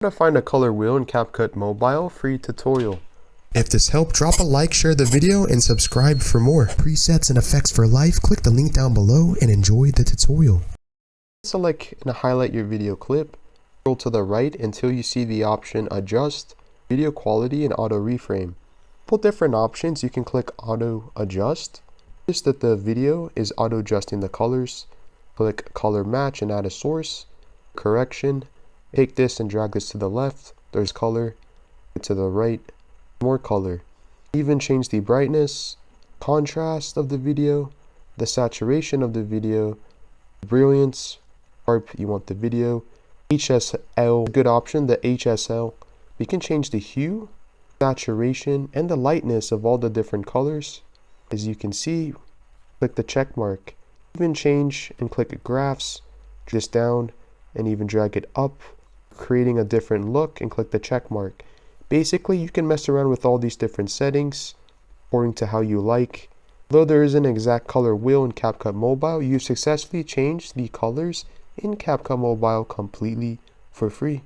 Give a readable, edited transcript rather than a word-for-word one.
How to find a color wheel in Capcut Mobile free tutorial. If this helped, drop a like, share the video, and subscribe for more. Presets and effects for life, click the link down below and enjoy the tutorial. Select and highlight your video clip. Scroll to the right until you see the option Adjust, Video Quality, and Auto Reframe. Pull different options. You can click Auto Adjust. Notice that the video is auto adjusting the colors. Click Color Match and add a source. Correction. Take this and drag this to the left. There's color. To the right. More color. Even change the brightness, contrast of the video, the saturation of the video, brilliance, sharp you want the video, HSL, a good option, the HSL. You can change the hue, saturation, and the lightness of all the different colors. As you can see, click the check mark. Even change and click graphs, drag this down and even drag it up, creating a different look, and click the check mark. Basically, you can mess around with all these different settings according to how you like. Though there is an exact color wheel in Capcut Mobile, you successfully changed the colors in Capcut Mobile completely for free.